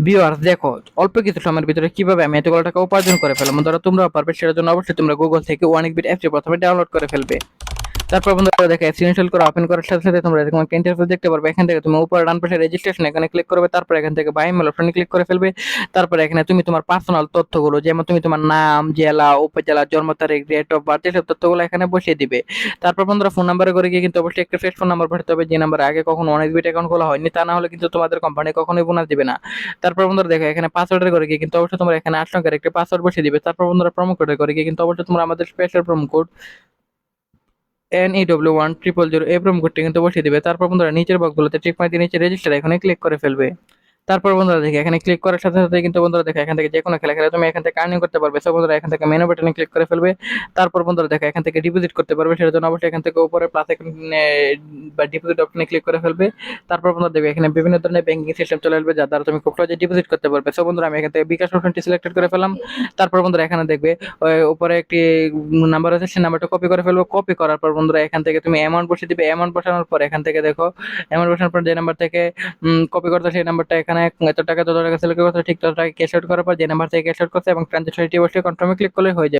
Viewers দেখো, অল্প কিছু সময়ের ভিতরে কিভাবে আমি এতগুলো টাকা উপার্জন করে ফেললাম। ধরো তোমরাও পারবে, সেটার জন্য অবশ্যই তোমরা গুগল থেকে ওয়ানিকবিট অ্যাপটি প্রথমে ডাউনলোড করে ফেলবে। তারপর বন্ধুরা দেখো, অ্যাপস ইনস্টল করে ওপেন করার সাথে সাথে তোমরা এরকম একটা ইন্টারফেস দেখতে পারবে। এখান থেকে তুমি উপরে ডান পাশে রেজিস্ট্রেশন এখানে ক্লিক করবে। তারপর এখান থেকে বাই মেল অপশনে ক্লিক করে ফেলবে। তারপর এখানে তুমি তোমার পার্সোনাল তথ্যগুলো, যেমন তুমি তোমার নাম, জেলা, উপজেলা, জন্ম তারিখ, ডেট অফ বার্থ, এসব তথ্যগুলো এখানে বসিয়ে দিবে। তারপর বন্ধুরা ফোন নাম্বারে করে গিয়ে কিন্তু অবশ্যই একটা ফ্রেশ ফোন নাম্বার পাঠাতে হবে, যে নাম্বারে আগে কখনো অনেকবিট অ্যাকাউন্ট খোলা হয়নি, তা না হলে কিন্তু তোমাদের কোম্পানি কখনোই বোনাস দিবে না। তারপর বন্ধুরা দেখো, এখানে পাসওয়ার্ডের করে গিয়ে কিন্তু অবশ্যই তোমরা এখানে 8 সংখ্যার একটা পাসওয়ার্ড বসিয়ে দিবে। তারপর বন্ধুরা প্রোমো কোডের করে গিয়ে কিন্তু অবশ্যই তোমরা আমাদের স্পেশাল প্রোমো কোড NEW1000 এই প্রোমো কোডটি কিন্তু বসিয়ে দিবে। তারপর বন্ধুরা নিচের বক্সগুলোতে টিক মার্ক দিয়ে নিচে রেজিস্টার এখানে ক্লিক করে ফেলবে। তারপর বন্ধুরা দেখি এখানে ক্লিক করার সাথে সাথে কিন্তু বন্ধুরা দেখো, এখান থেকে যে কোনো খেলা খেলে তুমি এখান থেকে আর্নিং করতে পারবে। সো বন্ধুরা এখান থেকে মেনু বাটনে ক্লিক করে ফেলবে। তারপর বন্ধুরা দেখো, এখান থেকে ডিপোজিট করতে পারবে, সেটার জন্য অবশ্যই এখান থেকে উপরে প্লাস এখানে বা ডিপোজিট অপশনে ক্লিক করে ফেলবে। তারপর বন্ধুরা দেখবে এখানে বিভিন্ন ধরনের ব্যাংকিং সিস্টেম চলে আসবে, যার দ্বারা তুমি খুব সহজে ডিপোজিট করতে পারবে। সো বন্ধুরা আমি এখান থেকে বিকাশ অপশনটি সিলেক্টেড করে ফেলাম। তারপর বন্ধুরা এখানে দেখবে ওই উপরে একটি নাম্বার আছে, সেই নাম্বারটা কপি করে ফেলবো। কপি করার পর বন্ধুরা এখান থেকে তুমি অ্যামাউন্ট বসিয়ে দিবে। অ্যামাউন্ট বসানোর পর এখান থেকে দেখো, অ্যামাউন্ট বসানোর পর যে নাম্বার থেকে কপি করতে সেই নাম্বারটা এখানে এত টাকা, যত টাকা সিলেক্ট করতে ঠিক তত টাকা ক্যাশ আউট করার পর যে নাম্বার থেকে ক্যাশ আউট করছে এবং ট্রানজাকশন অবশ্যই কনফার্মে ক্লিক করলে হয়ে যাবে।